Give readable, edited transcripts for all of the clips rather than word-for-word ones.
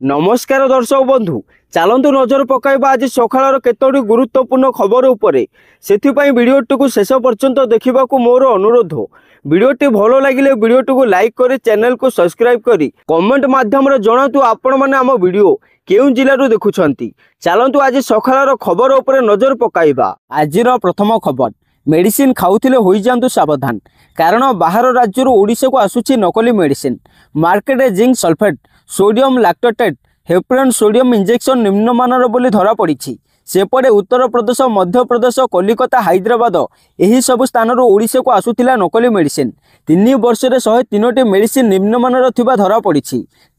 नमस्कार दर्शक बंधु चलतु नजर पकाइबा आज सकाळर केतोटी गुरुत्वपूर्ण खबर उपरे सेथिपई वीडियोटी को शेष पर्यंत देखा मोर अनुरोध। वीडियोटी भल लगे वीडियोटी को लाइक करी चैनल को सब्सक्राइब करी कमेंट माध्यम जनातु आपण माने आम वीडियो केउ जिल्लारू देखुछंती। चलतु आज सकाळर खबर उपरे नजर पकाइबा। आजिर प्रथम खबर मेडिसिन खाउथिले होई जांतु सावधान कारण बाहर राज्य ओडिशा को आसुची नकली मेडिसिन। मार्केट रे zinc sulphate sodium lactate heparin sodium injection निम्नमानर बोली धरा पड़ी। सेपटे उत्तर प्रदेश मध्य प्रदेश कोलकाता हैदराबाद यही सब स्थान ओडिशा को आसुथिला नकली मेडिसिन। 3 वर्ष रे 103टी मेडिसिन निम्नमानर थिबा धरा पड़ी।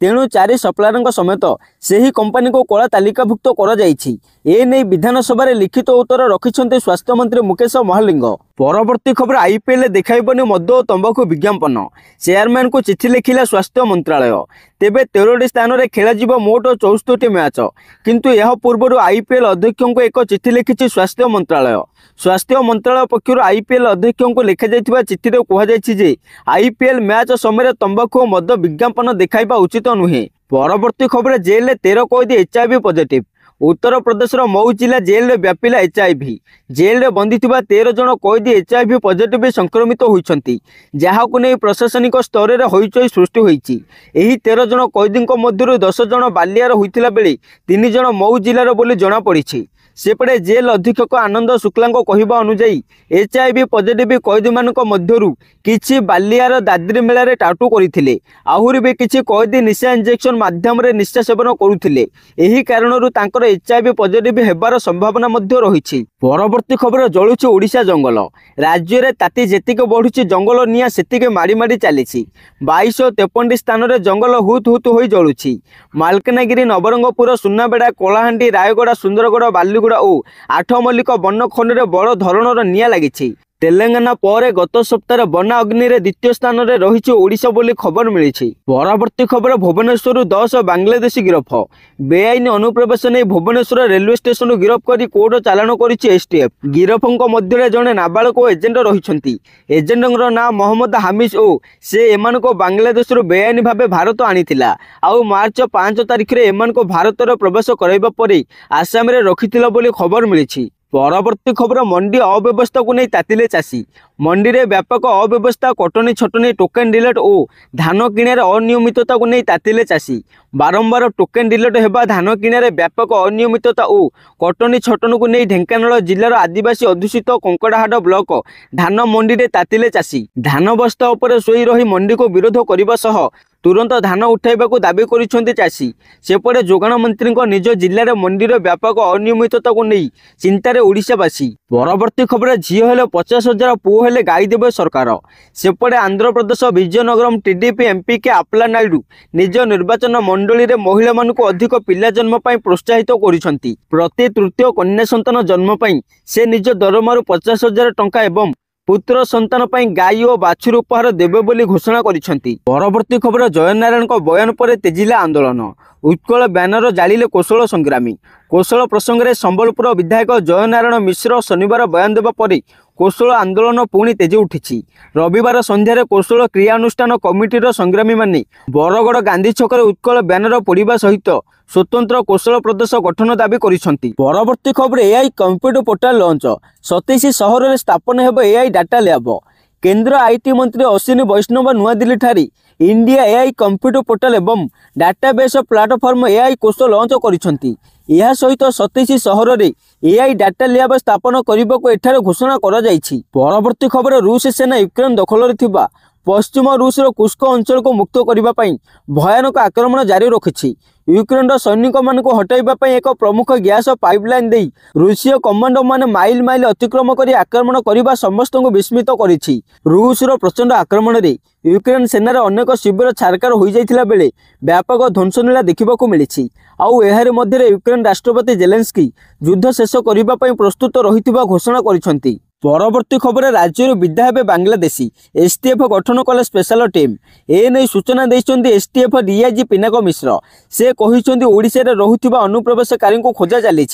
तेणु 4 सप्लायर समेत सही कंपनी को कला तालिकाभुक्त करा जायछि। ए नै विधानसभा रे लिखित उत्तर रखिछन्ते स्वास्थ्य मंत्री मुकेश महालिंग। परवर्ती खबर आईपीएल देखाइबनी मद और तंबाकू विज्ञापन चेयरमैन को चिठी लिखिला स्वास्थ्य मंत्रालय। तेबे 13टी स्थान में खेल मोट 64टी मैच किंतु यह पूर्व आईपीएल अध्यक्ष को एक चिठी लिखिछि स्वास्थ्य मंत्रालय। स्वास्थ्य मंत्रालय पक्षर आईपीएल अध्यक्ष को लिखा जाइथिबा चिठी रे कहा जायछि जे आईपीएल मैच समय तंबाकू और मद विज्ञापन देखाइबा उचित नुहे। परवर्ती खबर जेल 13 कैदी एचआईवी पॉजिटिव। उत्तर प्रदेश मऊ जिला जेल में व्यापिला एचआईवी। जेल में बंदी 13 जन कैदी एचआईवी पॉजिटिव संक्रमित होइछंती जहाकु नै प्रशासनिक स्तर में होइचई सृष्टि होइछि। एही 13 जन कैदी मध्य 10 जन बालियार होइतिला बेले 3 जन मऊ जिलार बोली जणा पड़िछि। सेपटे जेल अधीक्षक आनंद शुक्ला कहवा अनुजाई एचआईवी पॉजिटिव कैदी मानक मध्यरु किछि बालियार दादरी मेला टाटू करथिले। आहुरी भी किछि कैदी निशा इंजेक्शन माध्यम रे निशा सेवन करुथिले। एही कारणरु तांकर एचआईवी पॉजिटिव हेबार संभावना मध्य रहिछि। परवर्ती खबर जळुछि ओडिशा जंगल। राज्य रे ताती जेतिके बढ़ुछि जंगल निया सेतिके मारी मारी चलीछि। 2253 स्थान रे जंगल हुत हुत होई जळुछि। मालकानगिरी नवरंगपुर सुनाबेड़ा कोलाहांडी रायगड़ा सुंदरगढ़ बालीगुड़ा और आठमल्लिक बनखंड में बड़ धरणर निया लगी। तेलंगाना पर गत सप्ताह बना अग्नि रे द्वितीय स्थान में रही ओडिशा बोली खबर मिली। परवर्ती खबर भुवनेश्वर 10 बांग्लादेशी गिरफ। बेआईन अनुप्रवेश नहीं भुवनेश्वर रेलवे स्टेशन गिरफ कर कोर्ट चालाण करिछि एसटीएफ। गिरफों मध्य जड़े नाबालक एजेंट रही। एजेंट ना मोहम्मद हामिद ओ से एमान को बांग्लादेश बेआईन भाव भारत आनीथिला। आउ मार्च 5 तारिख में एमान को भारत प्रवेश कराइबा परे आसाम रे रखिथिला बोली खबर मिली। परवर्ती खबर मंडी अव्यवस्था को नहीं तातिले चाषी। मंडी रे व्यापक अव्यवस्था कटनी छटनी टोकन डिलेट और धान किणार अनियमितता को नहीं तातिले चाषी। बारंबार टोकन डिलेट हेबा धान किणार व्यापक अनियमितता और कटनी छटन को नहीं ढेंकानाल जिलार आदिवासी अध्युषित कंकड़ाहाट ब्लॉक धान मंडी रे तातिले चाषी। धान बस्ता उपर शोई रही मंडी को विरोध करने सह तुरंत धान उठाइबा दाबी करिसेंति चाषी। सेपटे जोगाण मंत्री निज जिले में मंडी व्यापक अनियमितता को नहीं चिंतार ओडिशावासी। परवर्ती खबर झील हेले 50,000 पुओ हेले गाई देवे सरकार। सेपटे आंध्र प्रदेश विजयनगरम टीडीपी एमपी के आपला नायडू निज निर्वाचन मंडली रे महिला मानक अधिक पिला जन्म पाई प्रोत्साहित करिसेंति। प्रति तृतीय कन्या संतान जन्म पाई से निज दरमारु 50,000 टंका एवं पुत्र संतान पाई गाई और बाछुर उपहार देवे बोली घोषणा करिसेंति। परवर्ती खबर जयनारायण को बयान पर तेजिला आंदोलन। उत्कल बैनर जालिले कौशल संग्रामी। कौशल प्रसंग में संबलपुर विधायक जयनारायण मिश्र शनिवार बयान देवा परे कौशल आंदोलन पुणी तेजी उठी। रविवार संध्यारे कौशल क्रियानुष्ठान कमिटीर संग्रामी माने बरगड़ गांधी छकरे उत्कल बैनर पड़ा सहित स्वतंत्र कौशल प्रदेश गठन दाबी करिसेंति। परवर्ती खबर एआई कंप्यूटर पोर्टाल लॉन्च। 27 सहर में स्थापन हेब एआई डाटा लैब। केंद्र आईटी मंत्री अश्विनी वैष्णव नुआदिल्ली ठारे इंडिया एआई कंप्यूटर पोर्टाल एवं डाटाबेस प्लाटफर्म एआई कोष लॉन्च करिसेंति। यह सहित 27 सहर में एआई डाटा लैब स्थापन करने को एठारे घोषणा करा जायछि। परवर्ती खबर रूस सेना यूक्रेन दखल थिबा पश्चिम रूस कुस्क अंचल को मुक्त करने भयानक आक्रमण जारी रखिछि। यूक्रेन सैनिक मान हटाइबा एक प्रमुख गैस पाइपलाइन दे रूसीय कमांडो माने माइल माइल अतिक्रम कर आक्रमण करने समस्त को विस्मित करिछि। रूसर प्रचंड आक्रमण रे यूक्रेन सेनार अनेक शिविर छारकार हो जाइथिला बेले व्यापक ध्वंसलीला देखा मिली। आउ एहार मध्य यूक्रेन राष्ट्रपति जेलेंस्की युद्ध शेष करने प्रस्तुत रही घोषणा करिसेंति। परवर्ती खबर राज्य विदा हे बांग्लादेशी एसटीएफ गठन कले स्पेशल टीम। एने सूचना देइछन्ती एसटीएफ डीआईजी पिनाक मिश्र। से कहिछन्ती ओडिशा रे रहुथिबा अनुप्रवेशकारी को खोजा चली।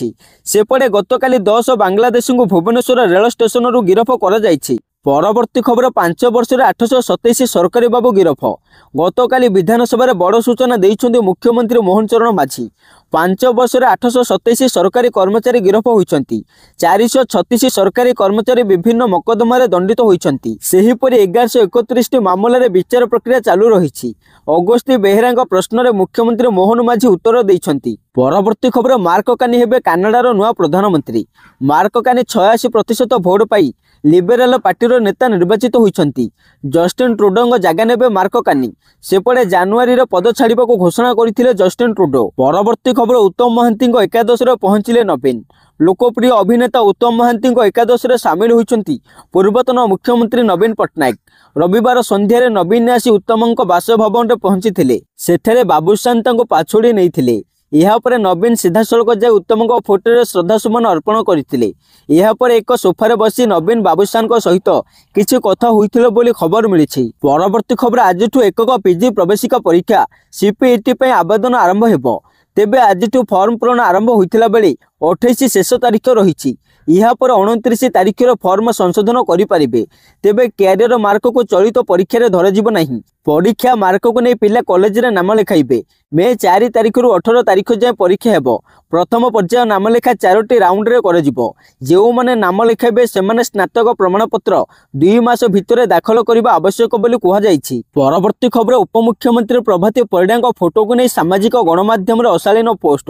सेपटे गतकाली 10 बांग्लादेशी को भुवनेश्वर रेल स्टेशन गिरफ करा जायछि। परवर्ती खबर 5 वर्ष 827 सरकारी बाबू गिरफ। गतकाली विधानसभा बड़ सूचना देइछन्ति मुख्यमंत्री मोहन चरण माझी। 5 वर्ष 827 सरकारी कर्मचारी गिरफ होइछन्ति। 436 सरकारी कर्मचारी विभिन्न मकदमार दंडित होइछन्ति। सेहीपरि 1131 मामलार विचार प्रक्रिया चालू रहिछि। अगस्ती बेहेरा प्रश्न मुख्यमंत्री मोहन माझी उत्तर देइछन्ति। परवर्ती खबर मार्क कानी हेबे कानाडार नुआ प्रधानमंत्री। मार्क कानी 86% भोट पाई लिबेराल पार्टीर नेता निर्वाचित होइछन्ति। जस्टिन ट्रुडोंग जागा नेबे मार्क कानी। सेपटे जानुआरी पद छाड़िबा को घोषणा करथिले जस्टिन ट्रुडो। परवर्ती खबर उत्तम महांती एकादश पहुंचिले नवीन। लोकप्रिय अभिनेता उत्तम महांती एकादश सामिल होइछन्ति पूर्वतन मुख्यमंत्री नवीन पट्टनायक। रविवार संध्यारे नवीन आसी उत्तम बासभवन पहुंची सेठे बाबुशान पाछोड़ी नहीं। यापर नवीन सीधासलख जाए उत्तम फोटो श्रद्धासुमन अर्पण करते। एक सोफारे बसी नवीन बाबुशान सहित किछि कथा होइथिले बोली खबर मिली। परवर्ती खबर आज एकक पीजी प्रवेशिका परीक्षा सीपीईटी आवेदन आरंभ हेबो। तेबे आज फॉर्म पूरण आरंभ होइथिला बेले 28 शेष तारीख रही। यापर 29 तारीखर फॉर्म संशोधन करें। तेबे क्यारियर मार्क को चलित परीक्षा धरजिब नहीं। परीक्षा मार्क को नहीं पिला कॉलेज रे नाम लिखाइबे। मे 4 तारीख रु 18 तारीख जाए परीक्षा हेबो। प्रथम पर्याय नाम लेखा 4टी राउंड रे करजिबो। जेउ माने नाम लिखाइबे सेमाने स्नातक प्रमाणपत्र 2 मास भितरे दाखल करबा आवश्यक बोली कहा जायछि। परवर्ती खबर उपमुख्यमंत्री प्रभाती परिडा फोटो को नहीं सामाजिक गणमाध्यम रे अशालीन पोस्ट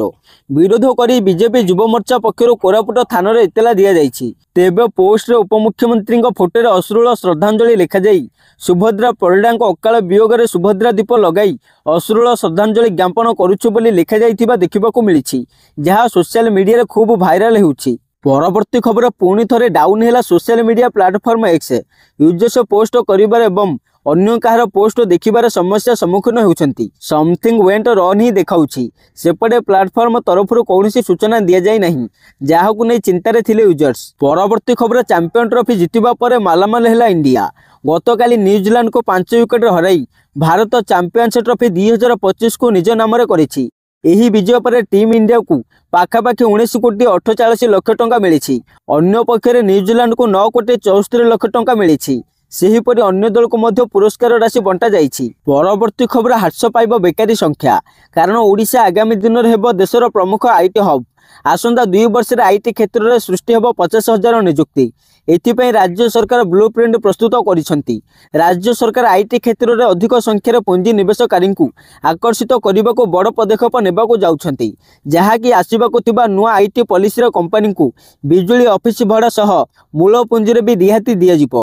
विरोध करी बीजेपी युव मोर्चा पक्षरु कोरापुट थाना रे इतला दिया जायछि। तेबे पोस्ट रे उपमुख्यमंत्री फोटो रे अश्लील श्रद्धांजलि लिखा जाई सुभद्रा परिडा अकाल वियोग रे सुभद्रा दीप लगाई अश्लील श्रद्धांजलि ज्ञापन करुछु बोली लिखा जाइथिबा देखिबाकू मिलिछि, जहाँ सोशल मीडिया रे खूब भाइराल हेउछि। परवर्ती खबर पुणी थरे डाउन हैला social media platform X. Users post करिबार एवं अन्य कहार पोस्ट देखिबार समस्या सम्मुखीन होउछन्ति। समथिंग वेंट रॉन ही देखाउछि। सेपटे प्लेटफॉर्म तरफरु कौनसी सूचना दिया जाय नहीं, जाहाकू नै चिंतारे थिले यूजर्स। परवर्ती खबर चैंपियन ट्रॉफी जितिबा परे मालामाल हैला इंडिया। गतकाली न्यूजीलैंड को 5 विकेट हराई भारत चैंपियंस ट्रॉफी 2025 को निज नाम करिछि। एही विजय पर टीम इंडिया को पाखापाखि 19 कोटी 48 लाख टंका मिली। अन्य पक्षरे न्यूजीलैंड को 9 कोटी 74 लाख टंका मिली। सेहीपरि अन्य दल को मध्य पुरस्कार राशि बंटा जाइछि। परवर्ती खबर ह्रास पाइब बेकारी संख्या, कारण ओडिशा आगामी दिन में हेब देशर प्रमुख आईटी हब। आसंता 2 वर्ष आईटी क्षेत्र में सृष्टि हेब 50,000 नियुक्ति। एथिपाई राज्य सरकार ब्लूप्रिंट प्रस्तुत करिसंती। राज्य सरकार आईटी क्षेत्र में अधिक संख्यार पुंजी निवेशकारी आकर्षित करने को बड़ पदक्षेप नेबाकू जाउछंती, जहाँकि आसबाकू थिबा नुआ आईटी पॉलिसी कंपनी को बिजुली ऑफिस भड़ा सह मूल पुंजी भी रिहाती दिया जिवो।